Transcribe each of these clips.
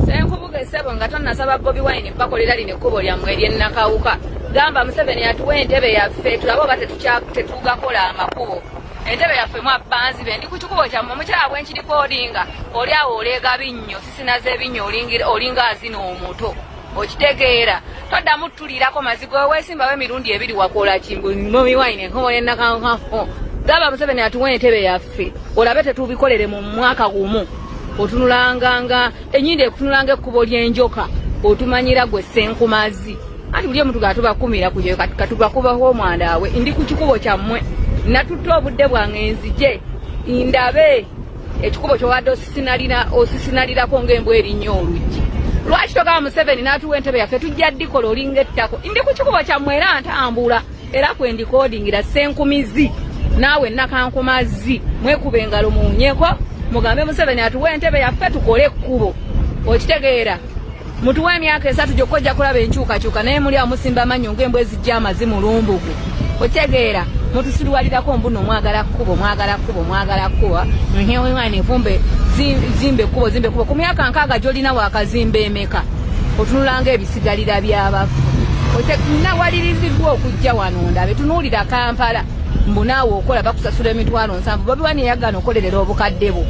Senkubuge sebo nga tonnasaba Bobi Wine bakolera lino ekkubo lyammwe ery'ennakawuka. Gamba Museveni yatuwa entebe yaffe tulaba oba tetugakola amakubo. Entebe yaffe mu abbanzi be ndi ku kikubo kyammwe omukyala bwenkirikodinga oli awo oleega binnyo sisinaze ebinnyo olinga azina omuto. Okitegeera toddamu tulirako mazigo weesimbawo emirundi ebiri wakola Bobi Wine enkomo y'ennakawuka. Gamba Museveni yatuwa entebe yaffe olabe tetubikolere mu mwaka gumu. Otunulanga enyinde kutunulanga ekkubo ly'enjoka otumanyira gwe Senkumazi ati buli omuntu gatubakumira kuyo katubakubaho omwandawe ndi ku kikubo kyammwe natutta obudde bwange nzije indabe ekikubo kyowadde osisinalirako ng'embwa erinnya oluggi lwaki togaba Museveni n'atuwa entebe yaffe tujja ddikola olinga ettako ndi ku kikubo kyammwe era ntambula era kwe ndikodingira Senkumizi naawe Nakankumazi mwekuba engalo muwunyeko mugambe Museveni atuwa entebe yaffe tukole ekkubo. Okitegeera mutuwa emyaka 3 gyokojja kulaba enkyukakyuka naye muli amusimba amanyo ng'embwa ezijja amazimu lumbugu. Okitegeera mutusulwalirako mbuno mwagala kkubo nhewewane vumbe zimbe kkubo ku myaka 6 gy'olina wakazimba emeka otunulanga ebisigalira by'abafu. Nawaliriziddwa okujja wano ndabe tunuulira Kampala mbunaawe okola bakusasula emitwalo 7 Bobi Wine yagana okolerera obukadde bwo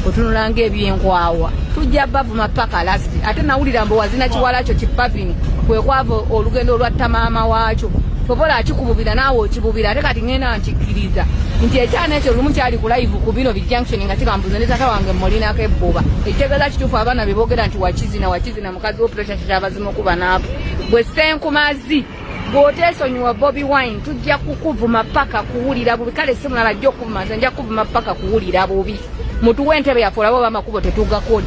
otunulanga ebyenkwawa tujja bavuma paka lasti ate nawulira mbu wazina kiwala kyo parvin kwe kwava olugendo olwatta maama waakyo tobola akikububira naawe okibubira ate kati ngenda nkikkiriza nti ekyana ekyo lumu kyali ku live ku bino junction nga kigambuza ne tata wange mulinako ebbuba ekitegeeza kituufu abaana beboogera nti wakizina mukazi wo pressure kitabazimu okuba naavu bwe Senkumazi bw'oteesonyiwa Bobi Wine tujja kukuvuma paka kuwulira bubi kale si mulala ajja okuvuma nze nja kuvuma paka kuwulira bubi mutuwa entebe yaffe olaba oba amakubo tetugakola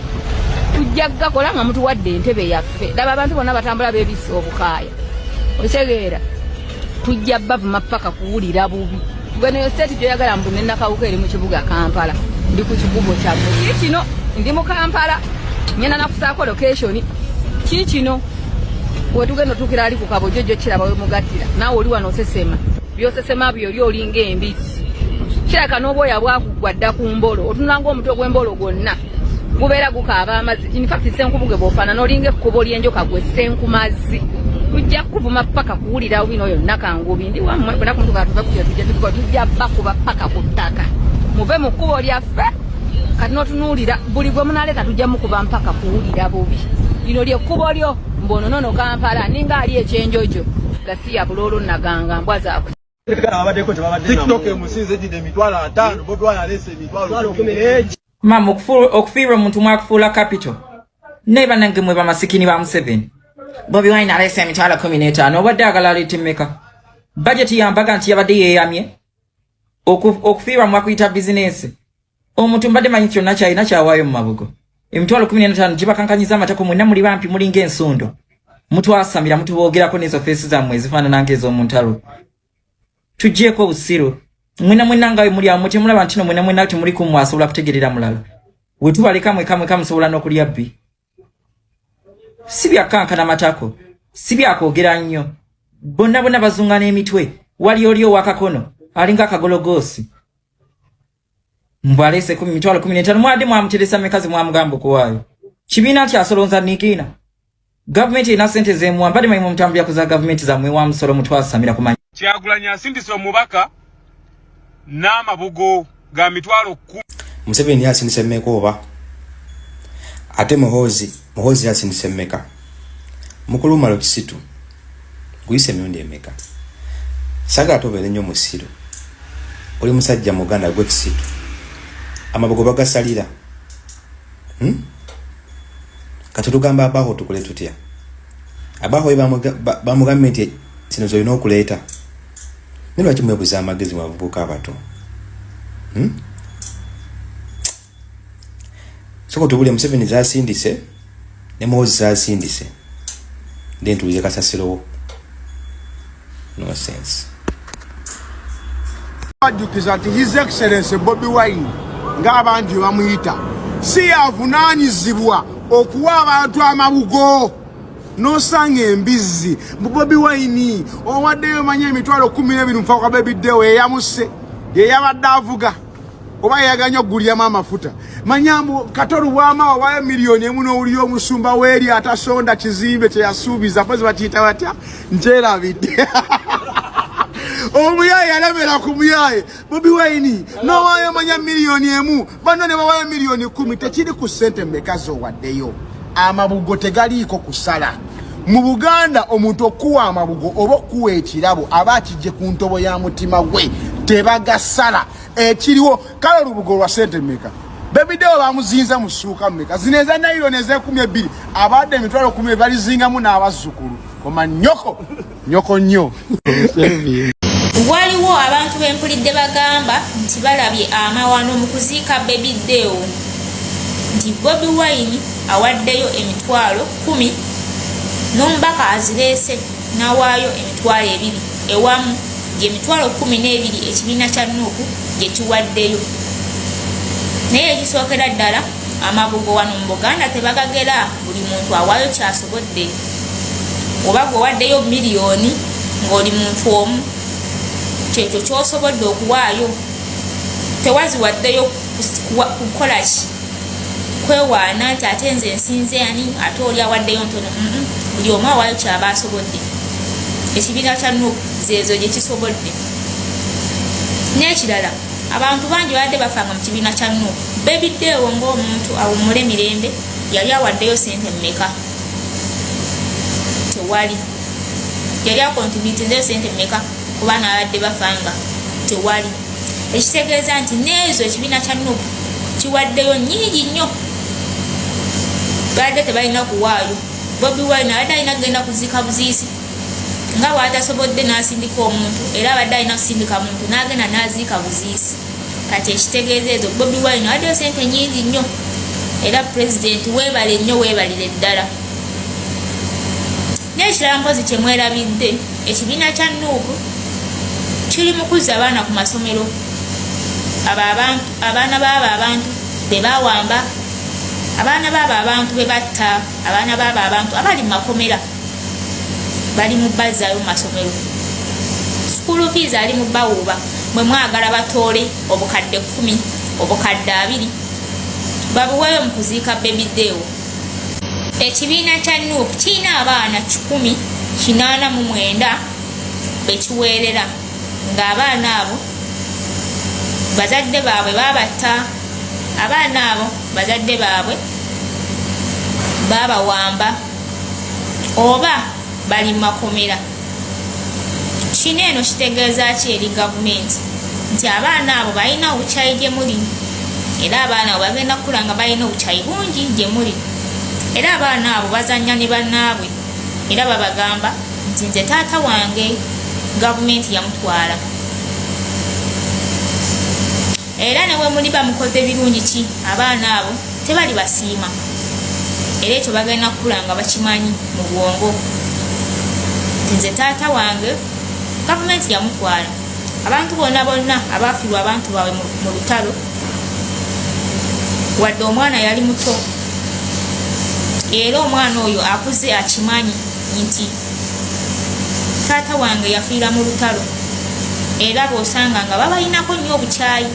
tujja gakola nga mutuwadde entebe yaffe laba abantu bonna batambula beebisa obukaaya okitegeera tujja bavuma paka kuwulira bubi gweneyo state gyoyagala mbu nennakawuka eri mu kibuga Kampala ndi ku kikubo kyammwe kino ndi mu Kampala ngenda nakusaako location kino wetugenda otuukira ali ku kabojjojo kiraba we mugattira naawe oli wano osesema byosesema byoli olinga embisi kiraka n'obwoya bwakugwa dda ku mbolo otunulanga omutwe gw'embolo gwonna gubeera gukaaba amazzi infact Senkubuge bw'ofaanana olinga ekkubo ly'enjoka gwe Senkumazi tujja kuvuma paka kuwulira bino oyo Nakangubi ndi wammwe bwena ku ntuga tuve kutya tujja bakuba paka ku ttaka muve mu kkubo lyaffe kati n'otunuulira buli gwe munaaleka tujja mukuba mpaka kuwulira bubi lino lyekkubo lyo mbononono Kampala ninga ali ekyenjojo gasiya bulolo naganga mbwa zaako TikTok emusinze jide mitwalo 5 Bobi Wine alese mitwalo 10 mama okufiirwa omuntu mwakufuula capital neba nange mwe bamasikini ba Museveni Bobi Wine alese mitwalo 15 obadde agala alitimeka budget yambaga nti yabadde yeyamye okufiirwa mwakuyita business omuntu mbadde manyi kyonna kyalina kyawaayo mu mabugo emitwalo 15 gibakankanyiza amatako mwenna muli bampi mulinga ensundo mutwasamira mutuboogerako n'ezo feesi zammwe ezifaanana ng'ez'omuntalo tuggyeko obusiru mwena nga muli awo temulaba nti no mwena temuli kummwe asobola kutegerera mulala we tubaleka mweka musobola n'okulya bbi si byakkankana matako si byakwogera nnyo bonna bazunga n'emitwe wali oli owakakono alinga akagologoosi mbwalese ku mitwalo 15 mwade mwamuteresa mekazi mwamugamba okuwaayo kibiina nti asolonza nikiina gavumenti ina sente zeemu mbadde manyi mutambulira kuza gavumenti zammwe wa musolo mutwasamira kumanya Kyagulanya asindise omubaka n'amabugo ga mitwalo 10 Museveni yasindise mmeka oba ate muhozi yasindise mmeka mukulumalo kisitu guyise emirundi emeka saga tobere nnyo musiru oli musajja muganda gwe kisitu amabugo bagasalira kati tugamba Bajo tukule tutya Bajo bamugambye nti sino zoyina okuleeta nilwa kimwebuza amagezi mu bavubuka abato soko tubule Museveni zasindise ne Muhozi zasindise then tulize kasasirowo no sense ajukiza ati His Excellency Bobi Wine ng'abangi bamuyita si avunaanyizibwa okuwa abantu amabugo nosanga embizi Bobi Wine owaddeyo manye emitwalo 12 mfa kwa baby dewe yamuse ye yabadde avuga oba yaganya ogulyamu amafuta manyambu katoru wama wawayo miliyoni emu n'owuli omusumba w'eri atasonda kizimbe kye yasuubiza pozi bakiyita batya nkyerabidde omuyaye yalemera ku muyaye Bobi Wine n'owaayo manya miliyoni emu bano ne bawaayo miliyoni 10 tekiri ku ssente mmeka z'owaddeyo amabugo tegaliiko kusala mu Buganda omuntu okuwa amabugo oba okuwa ekirabo aba akijje ku ntobo ya mutima gwe tebagasala ekiriwo kale olubugo lwa ssente mmeka Bebidewo bamuzinza mu ssuuka mmeka zineza nayiro neze 12 abadde emitwalo 10 balizingamu n'abazzukulu koma nyoko nnyo waliwo abantu bempulidde bagamba nti balabye amawano mu kuziika Bebidewo nti Bobi Wine awaddeyo emitwalo 10 n'omubaka azireese n'awaayo emitwalo 2 ewamu gyemitwalo 12 ekibiina kya Nuupu gye kiwaddeyo naye ekisookera ddala amabugo wano mu Buganda tebagagera buli muntu awaayo kyasobodde oba gwewaddeyo miliyoni ng'oli muntu omu kyekyo kyosobodde okuwaayo tewaziwaddeyo kukola ki kwewaana nti ate nze nsinze ani ate oli awaddeyo ntono buli omu awaayo kyaba asobodde ekibiina kya Nuupu zeezo gye kisobodde n'ekirala abantu bangi badde bafanga mu kibiina kya Nuupu Bebidewo ng'omuntu awummula emirembe yali awaddeyo ssente mmeka tewali yali akontributinzeyo ssente mmeka kuba n'abadde bafanga tewali ekitegeeza nti n'ezo ekibiina kya Nuupu kiwaddeyo nnyingi nnyo badde tebalina kuwaayo Bobi Wine abadde alina kugenda kuziika buziisi nga bw'atasobodde n'asindika omuntu era abadde alina kusindika muntu n'agenda n'aziika buziisi kati ekitegeeza ezo Bobi Wine awaddeyo ssente nnyingi nnyo era pulezidenti weebale nnyo weebalire ddala n'ekirala mpozi kye mwerabidde ekibiina kya Nuupu kiri mu kuzza abaana ku masomero abaana baabo abantu be bawamba abaana baabo abantu be batta abaana baabo abantu abali mu makomera bali mu bazzaayo mu masomero school fees ali mu bawuuba mwe mwagala batoole obukadde 10 obukadde 2 babuweeyo mu kuziika Bebidewo ekibiina kya Nuupu kirina abaana 189 bekiweerera ng'abaana abo bazadde baabwe babatta abaana abo bazadde baabwe babawamba oba bali mu makomera kino eno kitegeeza ki eri gavumenti nti abaana abo balina obukyayi gye muli era abaana abo bagenda kukula nga balina obukyayi bungi gye muli era abaana abo bazannya ne bannaabwe era babagamba nti nze taata wange gavumenti yamutwala era ne bwe muli bamukoze birungi ki abaana abo tebali basiima era ekyo bagenda kukula nga bakimanyi mu bwongo nti nze taata wange gavumenti yamutwala abantu bonna abafiirwa abantu baabwe mu lutalo wadde omwana yali muto era omwana oyo akuze akimanyi nti taata wange yafiira mu lutalo era bw'osanga nga babalinako nnyo obukyayi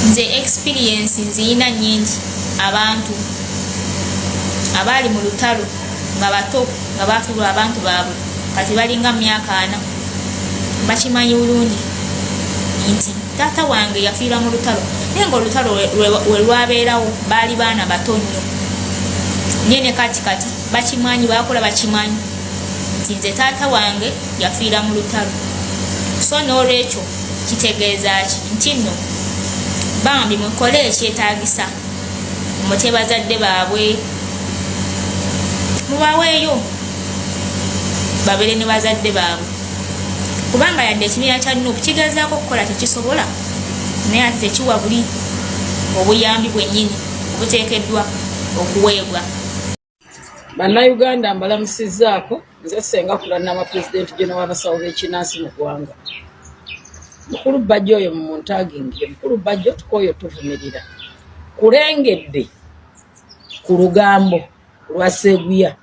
nze experience nziyina nnyingi abantu abali mu lutalo nga bato nga bafiirwa abantu baabwe kati balinga myaka 4 bakimanyi bulungi nti taata wange yafiira mu lutalo naye ng'olutalo we lwabeerawo baali baana bato nnyo nyene kati bakimanyi bakola bakimanyi nti nze taata wange yafiira mu lutalo so n'olwekyo kitegeeza ki nti nno bambi mukole ekyetaagisa mutye bazadde baabwe mubaweeyo babeere ne bazadde baabwe kubanga yadde ekibiina kya Nuupu kigezaako okukola tekisobola naye ate tekiwa buli obuyambi bwennyini obuteekeddwa okuweebwa. Bannayuganda mbalamusizzaako nze Senga kulama Pulezidenti Jeno w'abasawo b'ekinnansi mu ggwanga. Mukulu Bajo oyo mu muntagingi mukulu Bajo tukooyo tuvumirira kulengedde ku lugambo lwa Seguya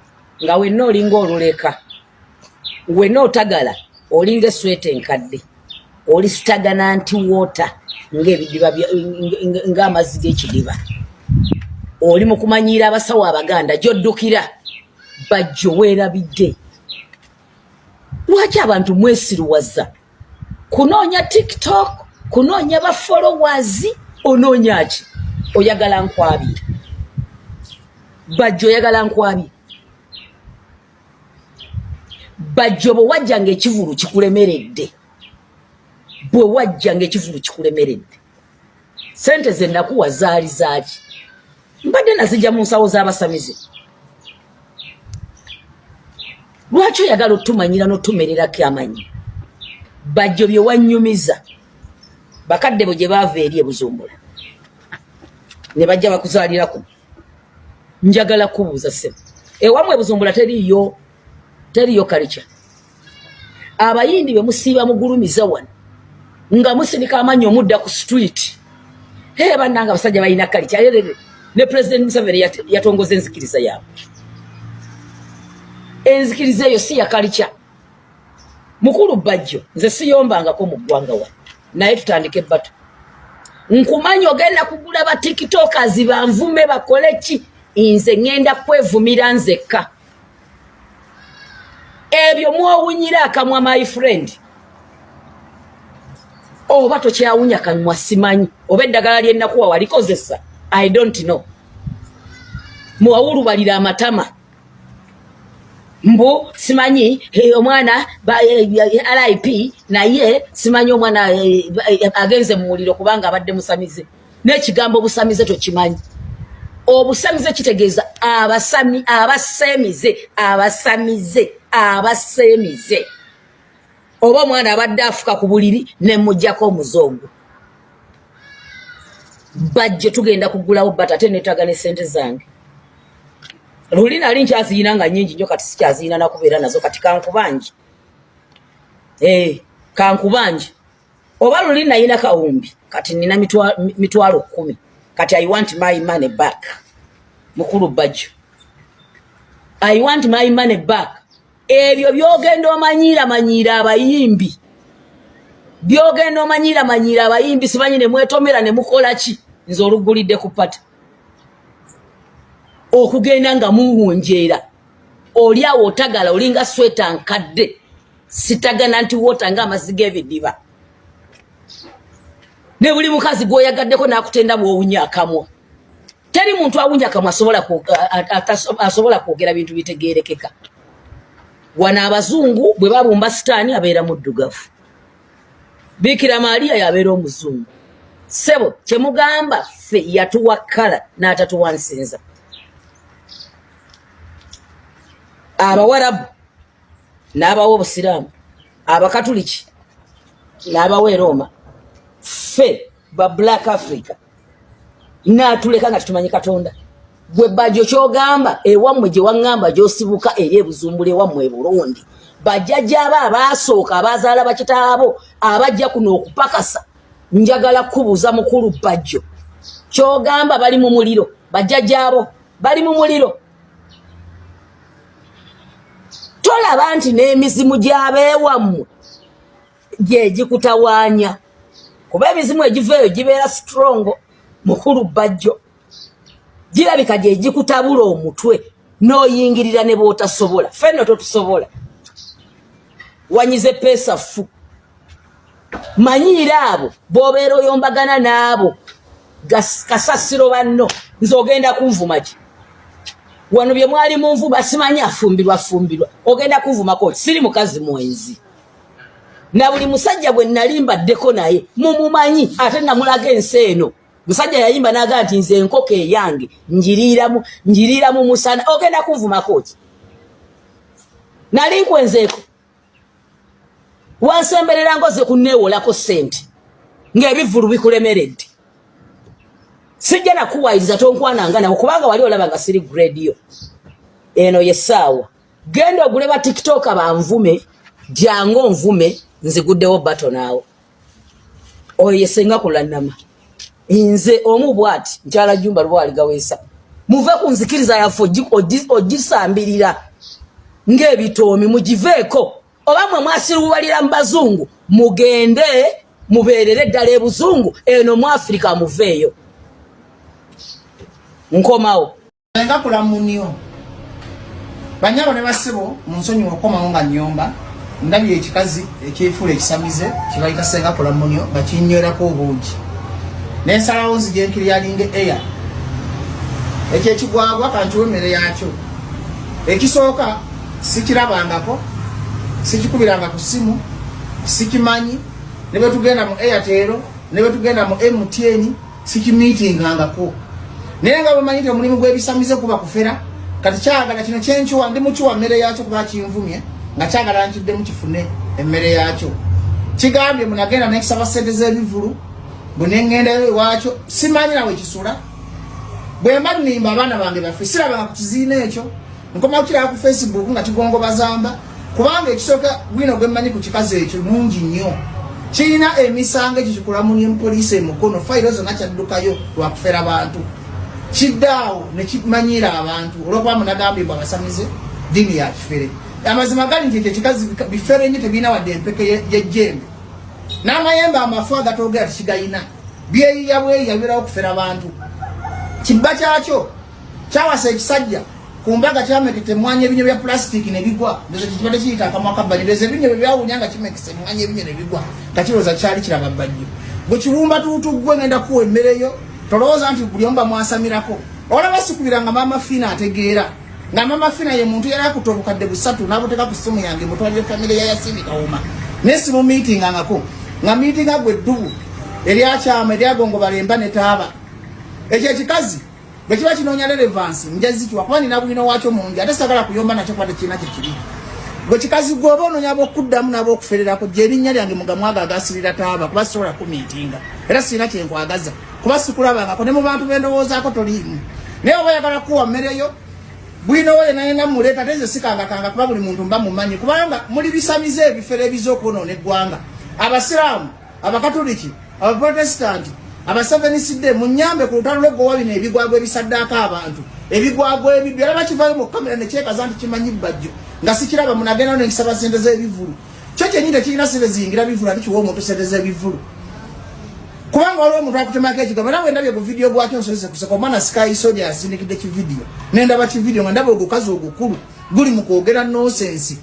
nga wenna olinga oluleka wenna otagala olinga swete enkadde oli stagnant water ng'ebidiba ng'amazzi g'ekidiba oli mu kumanyiira abasawo abaganda gy'oddukira Bajo weerabidde. Lwaki abantu mwesiruwaza kunoonya TikTok kunoonya ba followers onoonya ki oyagala nkwabira Bajo oyagala nkwabira Bajo bwe wajjanga ekivulu kikulemeredde bwe wajjanga ekivulu kikulemeredde sente ze nakuwa zaali zaaki mbadde nazijja mu nsawo z'abasamize lwaki oyagala otumanyira n'otumererako amanyi Bajo bye wanyumiza bakadde bo gye baava eri ebuzumbula ne bajja bakuzaalirako njagala kubuuza ssebo ewamu ebuzumbula teriyo kalica abayindi be musiiba mugulumiza wano nga musinika amanyi omudda ku street bannanga abasajja balina kalica ne President Museveni yatongoza enzikiriza yaabwe enzikiriza eyo si ya kalica mukulu Bajo nze siyombangako mu ggwanga wano naye tutandike bato nkumanyi ogenda kugula ba tiktokers banvume bakole ki nze ngenda kwevumira nzekka ebyo mwowunyira akamwa my friend oba tokyawunya kamwa simanyi oba eddagala lyennakuwa walikozesa I don't know muwawulubalira amatama mbu simanyi omwana RIP naye simanyi omwana agenze mu muliro kubanga abadde musamize n'ekigambo busamize tokimanyi obusamize kitegeeza abasemize oba omwana abadde afuka ku buliri ne mujjako omuzongo Bajo tugenda kugulawo bata ate netaga ne sente zange luli nali nkyaziyina nga nnyingi nnyo kati sikyaziyina nakubeera nazo kati kankubanje kankubanje oba luli nayina kawumbi kati nina mitwalo 10 kati I want my money back mukulu Bajo I want my money back ebyo byogenda omanyira abayimbi byogenda omanyira abayimbi simanyi ne mwetomera ne mukola ki nze olugulidde ku pata okugenda nga muwunjeera oli awo otagala olinga sweta nkadde sitagana nti wota nga amazzi g'ebidiba ne buli mukazi gwoyagaddeko n'akutenda bw'owunya akamwa teri muntu awunya akamwa asobola kwogera bintu bitegeerekeka wana abazungu bwe babumba sitaani abeera muddugavu Bikira Maria yabeera omuzungu sebo kyemugamba ffe yatuwa kala n'atatuwa nsinza abawarabu n'abawa obusiraamu abakatuliki n'abawa Roma ffe ba Black Africa n'atuleka nga tumanyi Katonda gwe Bajo kyogamba ewammwe gye waŋŋamba gy'osibuka eri ebuzumbula ewammwe e Burundi bajjajja abaasooka abazaala bakitaabo abajja kuno okupakasa njagala kubuuza mukulu Bajo kyogamba bali mu muliro bajjajjaabo bali mu muliro tolaba nti n'emizimu gy'abeewammwe gye gikutawaanya kuba emizimu egiveeyo gibeera strong mukulu Bajo girabika gye gikutabula omutwe n'oyingirira ne bw'otasobola ffenno totusobola wanyize pesa fu manyiira abo bw'obeera oyombagana n'abo kasasiro banno nze ogenda kunvuma ki wano bye mwali mu nvuba simanyi afumbirwa ogenda kunvumako siri mukazi mwenzi na buli musajja gwe nalimbaddeko naye mumumanyi ate namulaga ensi eno musajja yayimba n'agaa nti nze enkoko eyange njiriiramu musana ogenda kunvumako ki nali nkwenzeeko wansemberera ngoze kunneewolako sente ng'ebivulu bikulemeredde sijja nakuwayiriza tonkwananga nawe kubanga wali olaba nga siri grade yo eno yessaawa genda ogule ba tiktoka banvume jangu nvume nziguddewo bato naawo oyo Senga kulannama nze omu bwati nkyala jumba lwali gaweesa muve ku nzikiriza yaffe ogisambirira ng'ebitoomi mugiveeko obamwe mwasirubalira mbazungu mugende muberere ddala ebuzungu eno mu Afrika muveeyo nkomawo Senga kulamunio banyabo ne basibo munsonyi okoma nga nyomba ndabi ekikazi ekifule ekisamize kibayita Senga kulamunio bakinywera ko obuji nensalawo nzije nkiryalinge air ekyo ekigwagwa kantuwe mere yakyo ekisooka sikirabangako sikikubiranga ku simu sikimanyi ne betugenda mu Airtel ne betugenda mu MTN sikimitingangako naye nga bamanyite omulimu gw'ebisamize kuba kufera kati kyagala kino kyenkyuwa ndi mukiwa mmere yakyo kuba kinvumye nga kyagala nkidde mukifune emmere yakyo kigambye munagenda nekisaba sente z'ebivulu bunengendayo ewakyo simanyi nawe kisula bwe mba nnimba abaana bange baffe sirabanga ku kiziina ekyo nkoma kukiraba ku Facebook nga kigongo bazamba kubanga ekisooka Bwino gwe mmanyi ku kikazi ekyo nungi nnyo kirina emisango ekyo kikulamunye mupoliisi emukono fayiro zonna kyaddukayo lwakufera abantu kiddaawo ne kimanyira abantu olwokuba munagambibwa abasamize dini ya kifere amazima gali nti ekyo kikazi bifere nnyo tebirina wadde empeke y'ejjembe n'amayembe amafu agatogera tikigayina byeyiya bweyiya biberawo okufera abantu kibba kyakyo kyawasa ekisajja ku mbaga kyamekete mwanya ebinyo bya plastic ne bigwa ndoza kibadde kiyita akamwa kabbalirezo ebinyo byawunya nga kimekese mwanya ebinyo ne bigwa kakiroza kyali kiraba bbajjo bwe kiwumba tuutugwe ngenda kuwa emmereyo tolowooza nti buli omba mwasamirako olaba sikubiranga mama fina ategeera nga mama fina ye muntu yali akuta obukadde busatu n'abuteeka ku simu yange mutwalire famire ya Yasini Kawuma nesimu miitingangako nga miitinga gwe ddubu eryakyama eryagongo balemba ne taaba ekyo ekikazi bwe kiba kinoonya relevance njazikiwa kuba nina Bwino wakyo mungi ate sagala kuyomba nakyo kwadde kirina kyekiri bwe kikazi gwoba onoonya ab'okuddamu n'ab'okufererako gye erinnya lyange mugamwaga agasirira taaba kuba sisobola kumiitinga era sirina kyenkwagaza kuba sikulabangako ne mu bantu bendowoozaako toliimu naye oba oyagala kuwa mmereyo Bwino we naye muleeta teze sikangakanga kuba buli muntu mba mumanyi kubanga muli bisamize ebifere ebiza okwonoona eggwanga abasiraamu abakatoliki abaprotestanti abasaveniside munyambe ku lutalo lw'eggowa bino ebigwagwa ebisaddaako abantu ebigwagwa ebibyo era bakivayo mu kamera ne kyekaza nti kimanyi bbajjo nga sikiraba munagenda n'ekisaba sente z'ebivulu kyo kyennyini tekirina sente ziyingira bivulu ati kiwa omuntu sente z'ebivulu kubanga waliwo omuntu akutemako ekigambo era bwe ndabye ku vidiyo bwakyo nsobose kuseka omwana Sky Soldier asindikidde kividiyo nendaba kividiyo nga ndaba ogukazi ogukulu guli mu kwogera nonsensi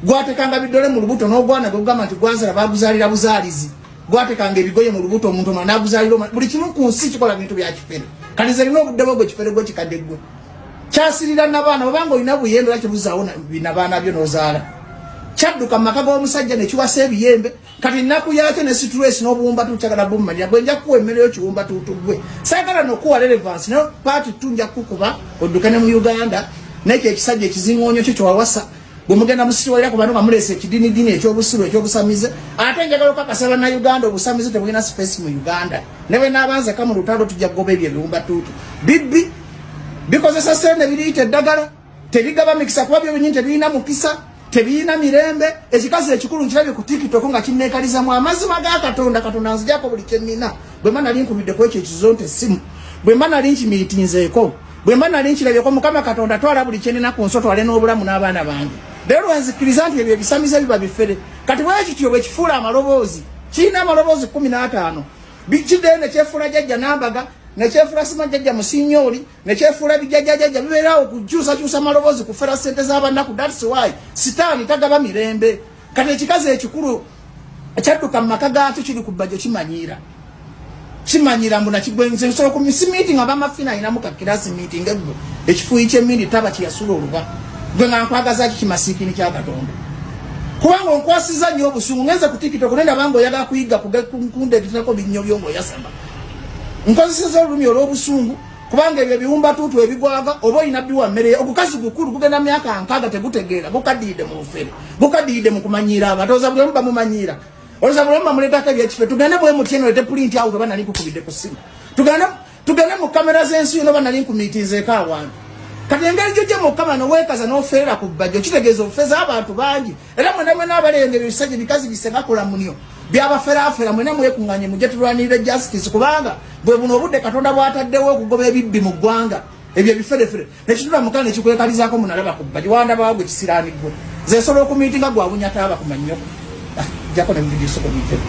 gwatekanga biddole mu lubuto n'ogwana gwegugamba nti gwanzala baguzaalira buzaalizi gwatekanga ebigoye mu lubuto omuntu omwana aguzaalira buli kimu ku nsi kikola bintu bya kifere kati nze nina obudde bwo gwe kifere gwe kikadde ggwe kyasirira n'abaana obanga olina buyembe era kibuzaawo nabaana byo n'ozaala kyadduka mu maka g'omusajja ne kiwasa ebiyembe kati nnaku yakyo ne stress n'obuwumba tukyagala bummalira gwe nja kuwa emmere yo kiwumba tuutugwe saagala n'okuwa relevance nayo paati tunja kukuba odduke ne mu Uganda n'ekyo ekisajja ekizingoonyo kyo kyowawasa bwe mugenda musitwalira ku bantu nga muleese ekidinidini ekyobusiru ekyobusamize ate njagala okakasa bannayuganda obusamize tebulina space mu Uganda ne bwe n'abanzeka mu lutalo tujja kugoba ebyo ebiwumba tuutu bibbi bikozesa sente biriyita eddagala tebigaba mikisa kuba byo binyini tebirina mukisa tebirina mirembe ekikazi ekikulu nkirabye ku TikTok nga kinneekalizamu amazima ga Katonda nzijako buli kyennina bwe mba nali nkubiddeko ekyo ekizonte essimu bwe mba nali nkimiitinzeeko bwe mba nali nkirabyeko Mukama Katonda twala buli kyennina ku nso twale n'obulamu n'abaana bange leero nzikiriza nti ebyo ebisamize biba bifere kati bwekityo bwe kifuula amaloboozi kirina amaloboozi 15 bikidde ne kyefuula jjajja Nambaga ne kyefuula Simajjajja Musinyoli ne kyefuula bijjajjajja bibeerawo kukyusakyusa amaloboozi kufera ssente z'abannaku that's why sitaani tagaba mirembe kati ekikazi ekikulu ekyadduka mu maka gaakyo kiri ku Bajo kimanyira mbu nakigwenze nsobola ku misi meeting abamafina ayinamu kakirasi meeting eggo ekifuuyi ky'emmindi taba kyeyasula oluba gwe nga nkwagaza ki kimasiikini kya Katonda kubanga onkwasiza nnyo obusungu ngenze ku TikTok nenda banga oyagala kuyiga kundeetetako binnyo by'ongoyasaba nkozeseza olulumi olw'obusungu kubanga ebyo ebiwumba tuutu ebigwaga oba olina biwa mmere ogukazi gukulu gugenda myaka 6 tegutegeera gukaddiide mu bufere gukaddiide mu kumanyiira abantu oza buli omu bamumanyiira olowooza buli omu bamuleetako ebyekife tugende bwe mutyeno lete pulinti awo oba nali nkukubidde ku ssimu tugende mu kamera z'ensi yino oba nali nkumiitinzeeko awantu kati engeri gyojje Mukama noweekaza n'ofeerera ku Bajo kitegeeza ofeeza abantu bangi era mwena abalengera ebisajja bikazi bisenga kulamunio byabaferaafera mwena mwekunganye mujje tulwanirire justice kubanga bwe buno obudde Katonda bwataddewo okugoba ebibbi mu ggwanga ebyo ebiferefere nekitula Mukama nekikwekalizaako munalaba ku Bajo wandaba wagwe kisiraaniggwe ze solo ku meeting gwa bunyata aba kumanyoko jako na video soko meeting